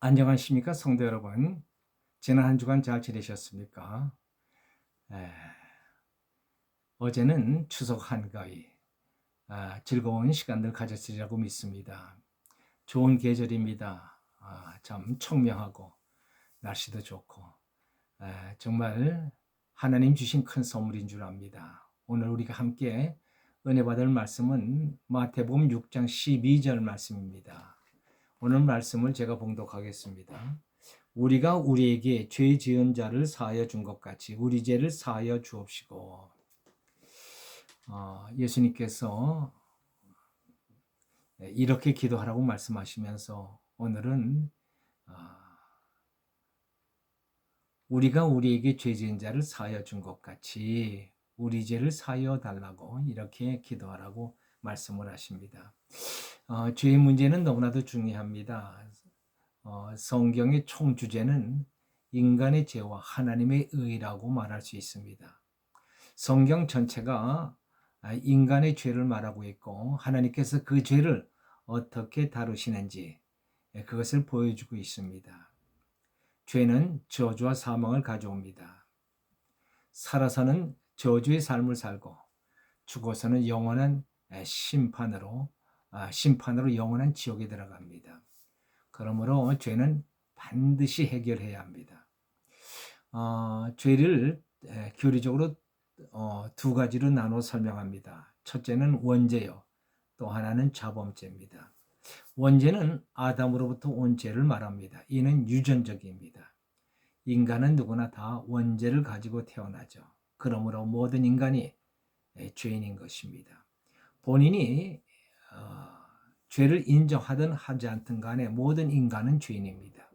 안녕하십니까 성도 여러분. 지난 한 주간 잘 지내셨습니까? 에, 어제는 추석 한가위, 즐거운 시간들 가졌으리라고 믿습니다. 좋은 계절입니다. 참 청명하고 날씨도 좋고 정말 하나님 주신 큰 선물인 줄 압니다. 오늘 우리가 함께 은혜 받을 말씀은 마태복음 6장 12절 말씀입니다. 오늘 말씀을 제가 봉독하겠습니다. 우리가 우리에게 죄 지은 자를 사하여 준 것 같이 우리 죄를 사하여 주옵시고. 예수님께서 이렇게 기도하라고 말씀하시면서 오늘은 우리가 우리에게 죄 지은 자를 사하여 준 것 같이 우리 죄를 사하여 달라고 이렇게 기도하라고 말씀을 하십니다. 죄의 문제는 너무나도 중요합니다. 성경의 총 주제는 인간의 죄와 하나님의 의라고 말할 수 있습니다. 성경 전체가 인간의 죄를 말하고 있고 하나님께서 그 죄를 어떻게 다루시는지 그것을 보여주고 있습니다. 죄는 저주와 사망을 가져옵니다. 살아서는 저주의 삶을 살고 죽어서는 영원한 심판으로 영원한 지옥에 들어갑니다. 그러므로 죄는 반드시 해결해야 합니다. 죄를 교리적으로 두 가지로 나눠 설명합니다. 첫째는 원죄요. 또 하나는 자범죄입니다. 원죄는 아담으로부터 온 죄를 말합니다. 이는 유전적입니다. 인간은 누구나 다 원죄를 가지고 태어나죠. 그러므로 모든 인간이 죄인인 것입니다. 본인이 죄를 인정하든 하지 않든 간에 모든 인간은 죄인입니다.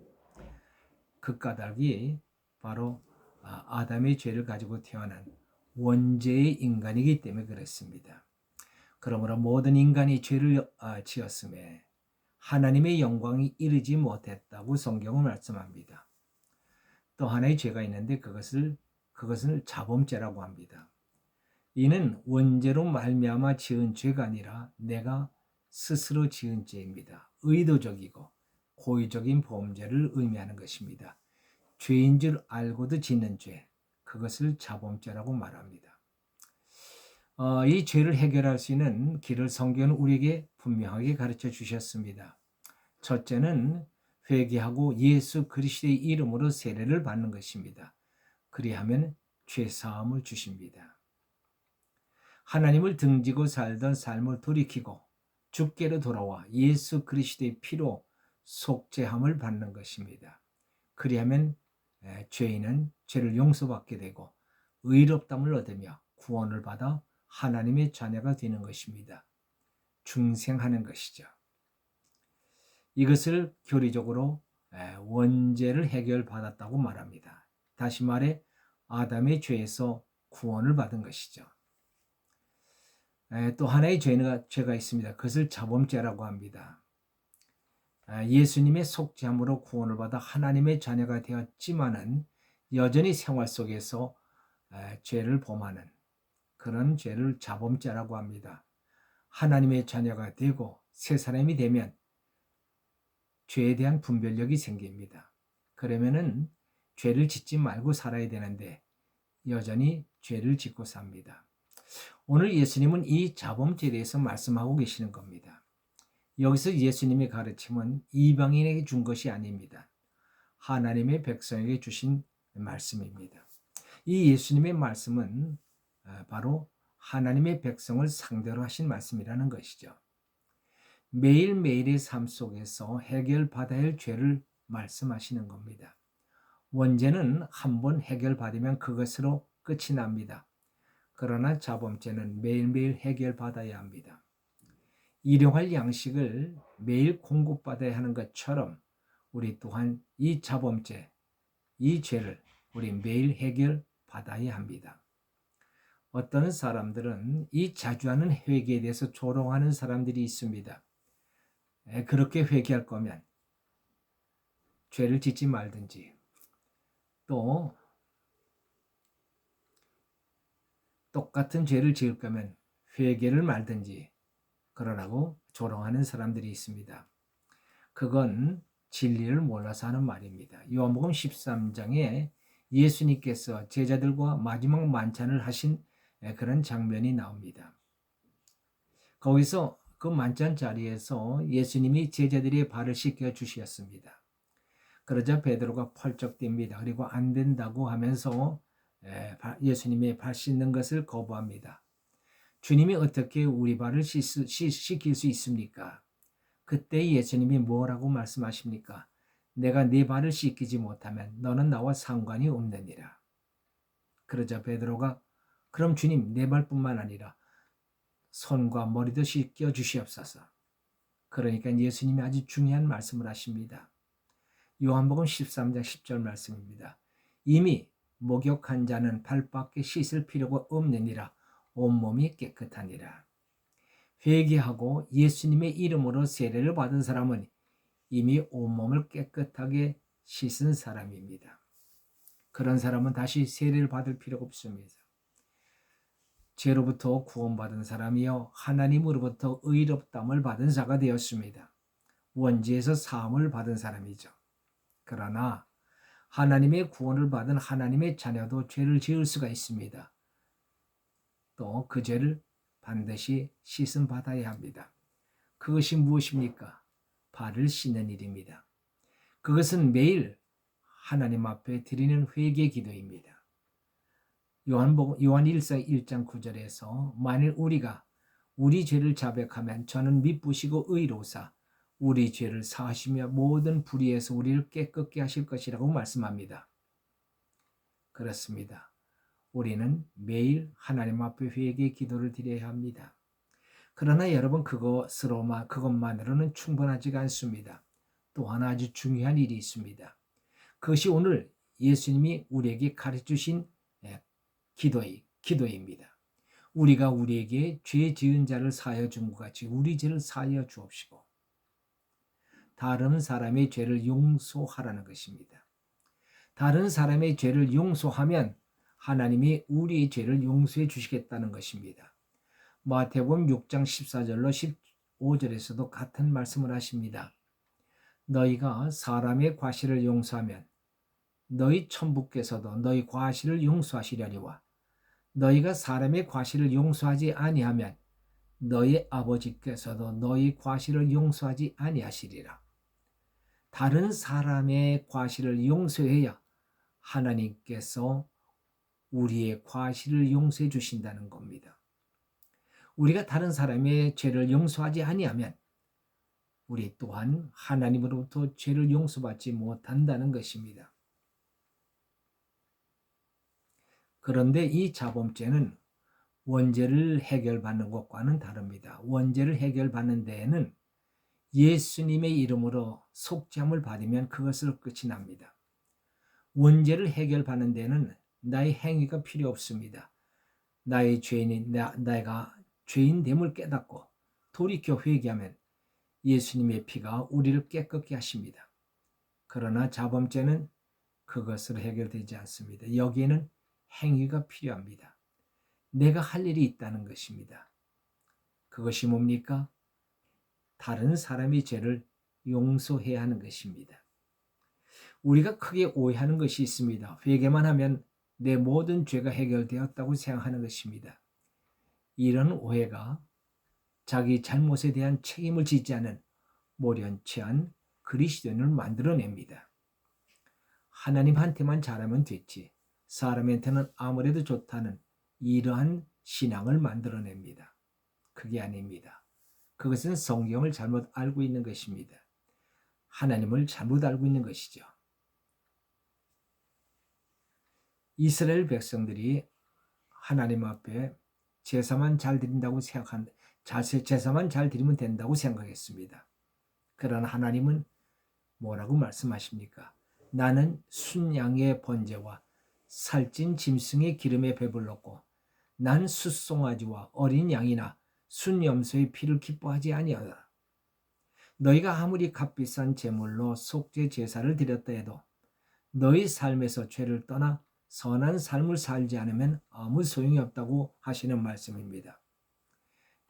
그 까닭이 바로 아담의 죄를 가지고 태어난 원죄의 인간이기 때문에 그렇습니다. 그러므로 모든 인간이 죄를 지었음에 하나님의 영광이 이르지 못했다고 성경은 말씀합니다. 또 하나의 죄가 있는데 그것을 자범죄라고 합니다. 이는 원죄로 말미암아 지은 죄가 아니라 내가 스스로 지은 죄입니다. 의도적이고 고의적인 범죄를 의미하는 것입니다. 죄인 줄 알고도 짓는 죄, 그것을 자범죄라고 말합니다. 이 죄를 해결할 수 있는 길을 성경은 우리에게 분명하게 가르쳐 주셨습니다. 첫째는 회개하고 예수 그리스도의 이름으로 세례를 받는 것입니다. 그리하면 죄 사함을 주십니다. 하나님을 등지고 살던 삶을 돌이키고 주께로 돌아와 예수 그리스도의 피로 속죄함을 받는 것입니다. 그리하면 죄인은 죄를 용서받게 되고 의롭담을 얻으며 구원을 받아 하나님의 자녀가 되는 것입니다. 중생하는 것이죠. 이것을 교리적으로 원죄를 해결받았다고 말합니다. 다시 말해 아담의 죄에서 구원을 받은 것이죠. 또 하나의 죄가 있습니다. 그것을 자범죄라고 합니다. 예수님의 속죄함으로 구원을 받아 하나님의 자녀가 되었지만은 여전히 생활 속에서 죄를 범하는 그런 죄를 자범죄라고 합니다. 하나님의 자녀가 되고 새 사람이 되면 죄에 대한 분별력이 생깁니다. 그러면은 죄를 짓지 말고 살아야 되는데 여전히 죄를 짓고 삽니다. 오늘 예수님은 이 자범죄에 대해서 말씀하고 계시는 겁니다. 여기서 예수님의 가르침은 이방인에게 준 것이 아닙니다. 하나님의 백성에게 주신 말씀입니다. 이 예수님의 말씀은 바로 하나님의 백성을 상대로 하신 말씀이라는 것이죠. 매일매일의 삶 속에서 해결받아야 할 죄를 말씀하시는 겁니다. 원죄는 한번 해결받으면 그것으로 끝이 납니다. 그러나 자범죄는 매일매일 해결받아야 합니다. 일용할 양식을 매일 공급받아야 하는 것처럼 우리 또한 이 자범죄, 이 죄를 우리 매일 해결받아야 합니다. 어떤 사람들은 이 자주 하는 회개에 대해서 조롱하는 사람들이 있습니다. 그렇게 회개할 거면 죄를 짓지 말든지 또 똑같은 죄를 지을 거면 회개를 말든지 그러라고 조롱하는 사람들이 있습니다. 그건 진리를 몰라서 하는 말입니다. 요한복음 13장에 예수님께서 제자들과 마지막 만찬을 하신 그런 장면이 나옵니다. 거기서 그 만찬 자리에서 예수님이 제자들의 발을 씻겨 주셨습니다. 그러자 베드로가 펄쩍 뜁니다. 그리고 안 된다고 하면서 예수님의 발 씻는 것을 거부합니다. 주님이 어떻게 우리 발을 씻길 수 있습니까? 그때 예수님이 뭐라고 말씀하십니까? 내가 네 발을 씻기지 못하면 너는 나와 상관이 없느니라. 그러자 베드로가 그럼 주님 내 발뿐만 아니라 손과 머리도 씻겨 주시옵소서. 그러니까 예수님이 아주 중요한 말씀을 하십니다. 요한복음 13장 10절 말씀입니다. 이미 목욕한 자는 발밖에 씻을 필요가 없느니라. 온몸이 깨끗하니라. 회개하고 예수님의 이름으로 세례를 받은 사람은 이미 온몸을 깨끗하게 씻은 사람입니다. 그런 사람은 다시 세례를 받을 필요가 없습니다. 죄로부터 구원받은 사람이요 하나님으로부터 의롭다함을 받은 자가 되었습니다. 원죄에서 사함을 받은 사람이죠. 그러나 하나님의 구원을 받은 하나님의 자녀도 죄를 지을 수가 있습니다. 또 그 죄를 반드시 씻음 받아야 합니다. 그것이 무엇입니까? 발을 씻는 일입니다. 그것은 매일 하나님 앞에 드리는 회개 기도입니다. 요한 1서 1장 9절에서 만일 우리가 우리 죄를 자백하면 저는 미쁘시고 의로우사 우리 죄를 사하시며 모든 불의에서 우리를 깨끗게 하실 것이라고 말씀합니다. 그렇습니다. 우리는 매일 하나님 앞에 회개 기도를 드려야 합니다. 그러나 여러분 그것만으로는 충분하지가 않습니다. 또 하나 아주 중요한 일이 있습니다. 그것이 오늘 예수님이 우리에게 가르쳐주신 기도입니다. 우리가 우리에게 죄 지은 자를 사하여 준 것 같이 우리 죄를 사하여 주옵시고 다른 사람의 죄를 용서하라는 것입니다. 다른 사람의 죄를 용서하면 하나님이 우리의 죄를 용서해 주시겠다는 것입니다. 마태복음 6장 14절로 15절에서도 같은 말씀을 하십니다. 너희가 사람의 과실을 용서하면 너희 천부께서도 너희 과실을 용서하시려니와 너희가 사람의 과실을 용서하지 아니하면 너희 아버지께서도 너희 과실을 용서하지 아니하시리라. 다른 사람의 과실을 용서해야 하나님께서 우리의 과실을 용서해 주신다는 겁니다. 우리가 다른 사람의 죄를 용서하지 아니하면 우리 또한 하나님으로부터 죄를 용서받지 못한다는 것입니다. 그런데 이 자범죄는 원죄를 해결받는 것과는 다릅니다. 원죄를 해결받는 데에는 예수님의 이름으로 속죄함을 받으면 그것으로 끝이 납니다. 원죄를 해결받는 데는 나의 행위가 필요 없습니다. 나의 내가 죄인됨을 깨닫고 돌이켜 회개하면 예수님의 피가 우리를 깨끗게 하십니다. 그러나 자범죄는 그것으로 해결되지 않습니다. 여기에는 행위가 필요합니다. 내가 할 일이 있다는 것입니다. 그것이 뭡니까? 다른 사람의 죄를 용서해야 하는 것입니다. 우리가 크게 오해하는 것이 있습니다. 회개만 하면 내 모든 죄가 해결되었다고 생각하는 것입니다. 이런 오해가 자기 잘못에 대한 책임을 지지 않은 모련치한 그리스도인을 만들어냅니다. 하나님한테만 잘하면 됐지 사람한테는 아무래도 좋다는 이러한 신앙을 만들어냅니다. 그게 아닙니다. 그것은 성경을 잘못 알고 있는 것입니다. 하나님을 잘못 알고 있는 것이죠. 이스라엘 백성들이 하나님 앞에 제사만 잘 드린다고 제사만 잘 드리면 된다고 생각했습니다. 그러나 하나님은 뭐라고 말씀하십니까? 나는 순양의 번제와 살찐 짐승의 기름에 배불렀고 난 숫송아지와 어린 양이나 순염소의 피를 기뻐하지 아니하다. 너희가 아무리 값비싼 제물로 속죄 제사를 드렸다 해도 너희 삶에서 죄를 떠나 선한 삶을 살지 않으면 아무 소용이 없다고 하시는 말씀입니다.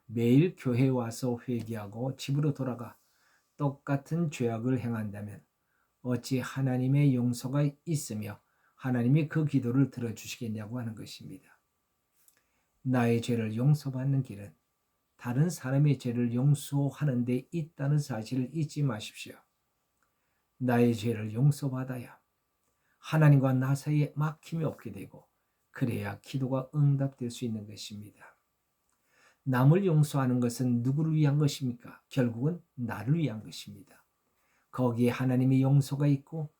매일 교회에 와서 회개하고 집으로 돌아가 똑같은 죄악을 행한다면 어찌 하나님의 용서가 있으며 하나님이 그 기도를 들어주시겠냐고 하는 것입니다. 나의 죄를 용서받는 길은 다른 사람의 죄를 용서하는 데 있다는 사실을 잊지 마십시오. 나의 죄를 용서받아야 하나님과 나 사이에 막힘이 없게 되고 그래야 기도가 응답될 수 있는 것입니다. 남을 용서하는 것은 누구를 위한 것입니까? 결국은 나를 위한 것입니다. 거기에 하나님의 용서가 있고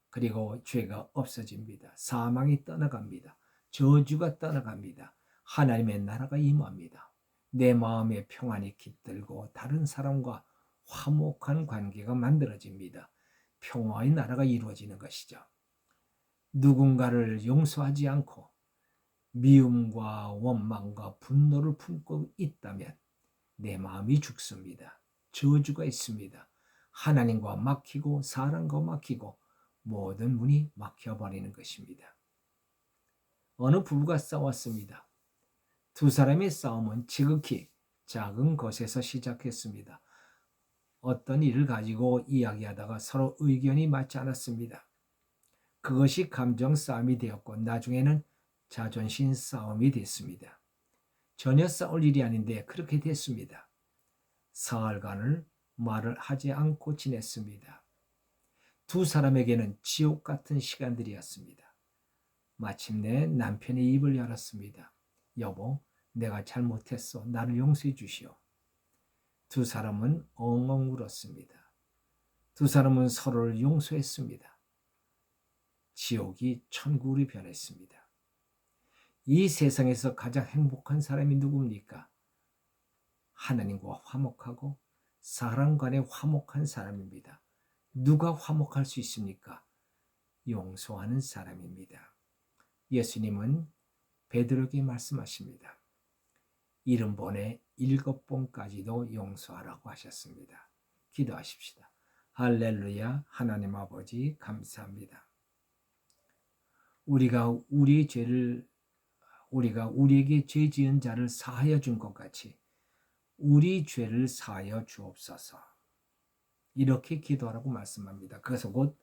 그리고 죄가 없어집니다. 사망이 떠나갑니다. 저주가 떠나갑니다. 하나님의 나라가 임합니다. 내 마음에 평안이 깃들고 다른 사람과 화목한 관계가 만들어집니다. 평화의 나라가 이루어지는 것이죠. 누군가를 용서하지 않고 미움과 원망과 분노를 품고 있다면 내 마음이 죽습니다. 저주가 있습니다. 하나님과 막히고 사람과 막히고 모든 문이 막혀버리는 것입니다. 어느 부부가 싸웠습니다. 두 사람의 싸움은 지극히 작은 것에서 시작했습니다. 어떤 일을 가지고 이야기하다가 서로 의견이 맞지 않았습니다. 그것이 감정 싸움이 되었고 나중에는 자존심 싸움이 됐습니다. 전혀 싸울 일이 아닌데 그렇게 됐습니다. 사흘간을 말을 하지 않고 지냈습니다. 두 사람에게는 지옥 같은 시간들이었습니다. 마침내 남편이 입을 열었습니다. 여보, 내가 잘못했어. 나를 용서해 주시오. 두 사람은 엉엉 울었습니다. 두 사람은 서로를 용서했습니다. 지옥이 천국으로 변했습니다. 이 세상에서 가장 행복한 사람이 누굽니까? 하나님과 화목하고 사람 간에 화목한 사람입니다. 누가 화목할 수 있습니까? 용서하는 사람입니다. 예수님은 베드로에게 말씀하십니다. 70번에 7번까지도 용서하라고 하셨습니다. 기도하십시다. 할렐루야. 하나님 아버지 감사합니다. 우리가 우리에게 죄 지은 자를 사하여 준 것 같이 우리 죄를 사하여 주옵소서. 이렇게 기도하라고 말씀합니다. 그래서 곧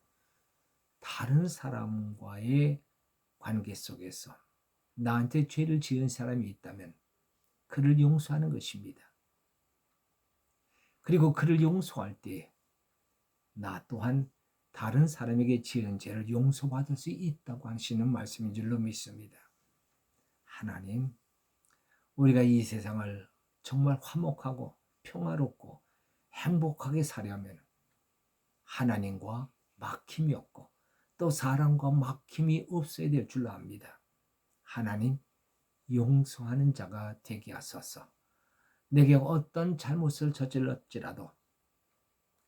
다른 사람과의 관계 속에서 나한테 죄를 지은 사람이 있다면 그를 용서하는 것입니다. 그리고 그를 용서할 때 나 또한 다른 사람에게 지은 죄를 용서받을 수 있다고 하시는 말씀인 줄로 믿습니다. 하나님, 우리가 이 세상을 정말 화목하고 평화롭고 행복하게 살려면 하나님과 막힘이 없고 또 사람과 막힘이 없어야 될 줄로 압니다. 하나님, 용서하는 자가 되게 하소서. 내게 어떤 잘못을 저질렀지라도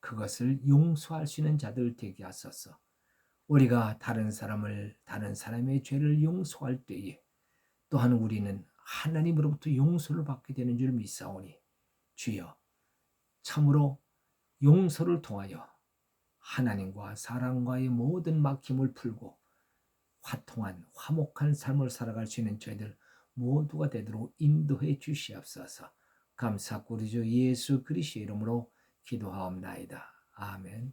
그것을 용서할 수 있는 자들 되게 하소서. 우리가 다른 사람의 죄를 용서할 때에 또한 우리는 하나님으로부터 용서를 받게 되는 줄 믿사오니 주여 참으로 용서를 통하여 하나님과 사람과의 모든 막힘을 풀고 화통한 화목한 삶을 살아갈 수 있는 저희들 모두가 되도록 인도해 주시옵소서. 감사하고 우리 주 예수 그리스도의 이름으로 기도하옵나이다. 아멘.